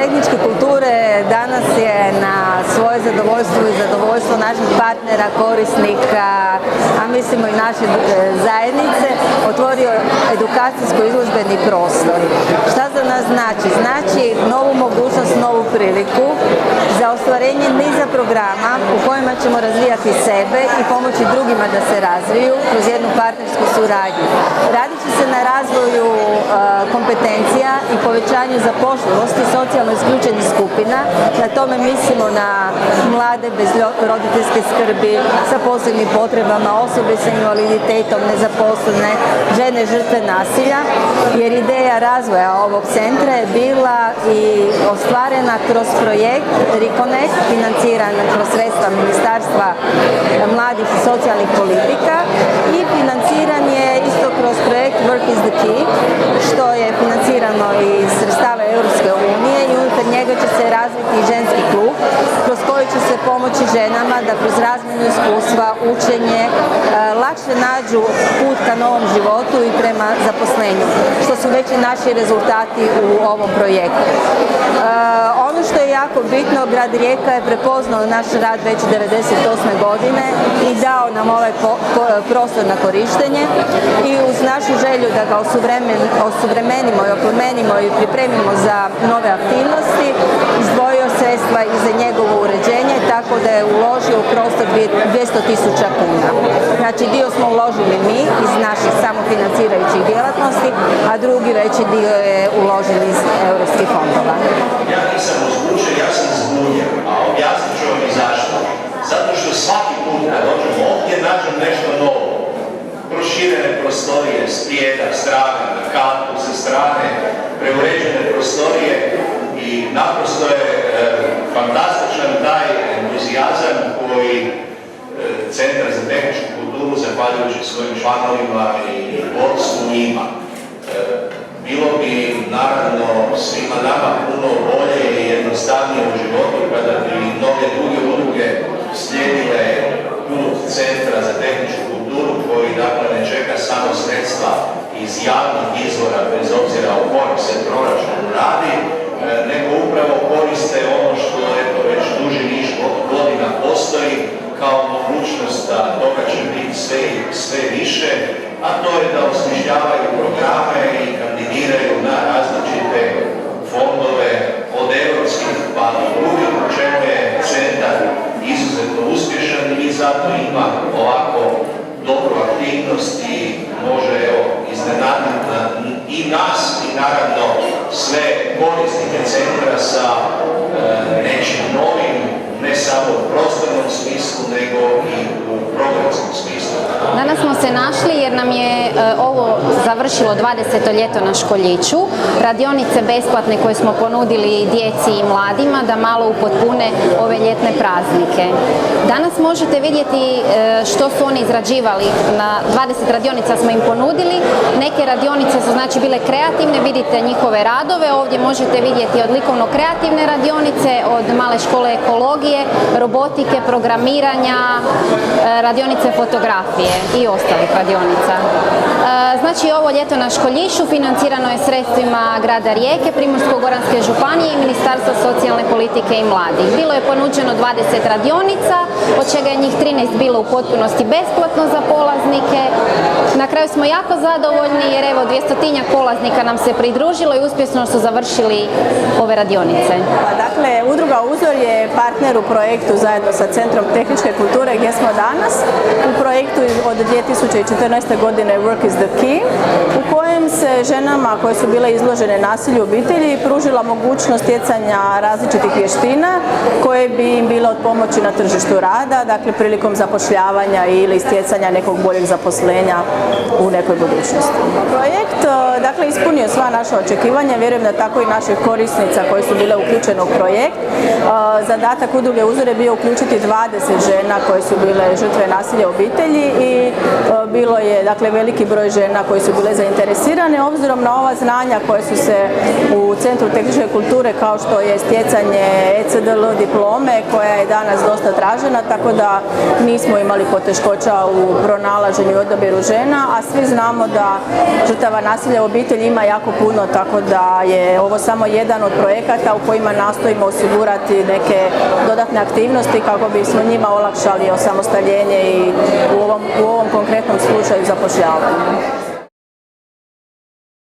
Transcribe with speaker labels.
Speaker 1: tehničke kulture danas je na svoje zadovoljstvo i zadovoljstvo naših partnera, korisnika, a mislimo i naše zajednice, otvorio edukacijsko-izložbeni prostor. Šta za nas znači? Znači novu mogućnost, novu priliku za ostvarenje niza programa u kojima ćemo razvijati sebe i pomoći drugima da se razviju kroz jednu partnersku suradnju. Radit će se na razvoju kompetencija i povećanju zapošljivosti socijalno isključenih skupina. Na tome mislimo na mlade bez roditeljske skrbi, sa posebnim potrebama, osobe sa invaliditetom, nezaposlene, žene žrtve nasilja, jer ideja razvoja ovog centra je bila i ostvarena kroz projekt Reconnect, financiran kroz sredstva Ministarstva mladih i socijalnih politika, i financiran je isto kroz projekt Work is the Key, što je financirano iz sredstava Europske unije, i unutar njega će se razviti i ženski klub kroz koji će se pomoći ženama da kroz razmjenu iskustva, učenje, lakše nađu put ka novom životu i prema zaposlenju, što su već i naši rezultati u ovom projektu. Ono što je jako bitno, grad Rijeka je prepoznao naš rad već 1998. godine i dao nam ovaj prostor na korištenje, i uz našu želju da ga osuvremenimo i oplemenimo i pripremimo za nove aktivnosti, izdvojio sredstva i za njegovo uređenje, tako da je uložio u prostor 200.000 kuna. Znači dio smo uložili mi iz naših samofinancirajućih djelatnosti, a drugi veći dio je uložen iz europskih fondova.
Speaker 2: Ja nisam uzbučen, ja sam zbunjen, a objasnit ću vam i zašto. Zato što svaki put kad dođemo ovdje nađem nešto novo. Proširene prostorije, sprijeda, strane, na katu, sa strane, preuređene prostorije, i naprosto je fantastičan taj entuzijazam koji Centar za tehničku kulturu, zahvaljujući svojim članovima i vodstvu, ima. Bilo bi naravno svima nama puno bolje i jednostavnije u životu kada bi mnoge druge udruge slijedile put Centra za tehničku kulturu, koji dakle ne čeka samo sredstva iz javnih izvora, bez obzira o kojem se proračunu radi, nego upravo koriste ono što eto već duži niz godina postoji kao mogućnost da toga će biti sve više, a to je da osmišljavaju programe i kandidiraju na različite fondove od europskih pa do drugih, u čemu je centar izuzetno uspješan i zato ima ovako dobru aktivnost i može iznenaditi i nas i naravno sve korisnike centra sa nečim novim, ne samo u prostornom smislu, nego i u programskom smislu.
Speaker 3: Danas smo se našli jer nam je ovo završilo 20. ljeto na Školjiću, radionice besplatne koje smo ponudili djeci i mladima da malo upotpune ove ljetne praznike. Danas možete vidjeti što su oni izrađivali. Na 20 radionica smo im ponudili. Neke radionice su znači bile kreativne, vidite njihove radove. Ovdje možete vidjeti od likovno-kreativne radionice, od male škole ekologije, robotike, programiranja, radionice fotografije i ostalih radionica. Znači ovo ljeto na Školjišu financirano je sredstvima grada Rijeke, Primorsko-goranske županije i Ministarstva socijalne politike i mladih. Bilo je ponuđeno 20 radionica, od čega je njih 13 bilo u potpunosti besplatno za polaznike. Na kraju smo jako zadovoljni jer evo 200-tinjak polaznika nam se pridružilo i uspješno su završili ove radionice.
Speaker 4: Dakle, Udruga Uzor je partner u projektu zajedno sa Centrom tehničke kulture gdje smo danas, u projektu od 2014. godine Work is the Key, u kojem se ženama koje su bile izložene nasilju u obitelji pružila mogućnost stjecanja različitih vještina koje bi im bile od pomoći na tržištu rada, dakle prilikom zapošljavanja ili stjecanja nekog boljeg zaposlenja u nekoj budućnosti. Projekt dakle ispunio sva naša očekivanja, vjerujem da tako i naših korisnica koje su bile uključene u projekt. Zadatak Udruge Uzor je bio uključiti 20 žena koje su bile žrtve nasilja u obitelji i i bilo je dakle veliki broj žena koji su bile zainteresirane obzirom na ova znanja koje su se u Centru tehničke kulture kao što je stjecanje ECDL diplome koja je danas dosta tražena, tako da nismo imali poteškoća u pronalaženju i odabiru žena, a svi znamo da žrtava nasilja u obitelji ima jako puno, tako da je ovo samo jedan od projekata u kojima nastojimo osigurati neke dodatne aktivnosti kako bismo njima olakšali osamostaljenje i u ovom konkretnom slučaju zapošljavanje.